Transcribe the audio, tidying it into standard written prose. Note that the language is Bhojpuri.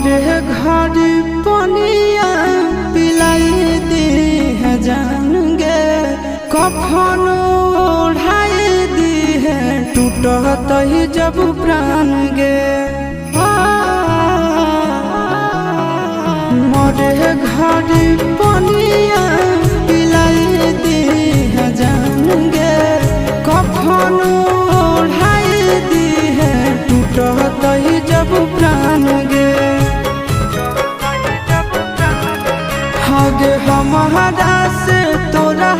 मरे घर पनिया पिलाई दी है जान गे, कफन ओढ़ाई दी है टूटत ही जब प्राण गे। मरे घर पनिया पिलाई दी है जान गे, कफन ओढ़ाई दी है टूटत ही जब प्राण गे। हगे हमारा से तोरा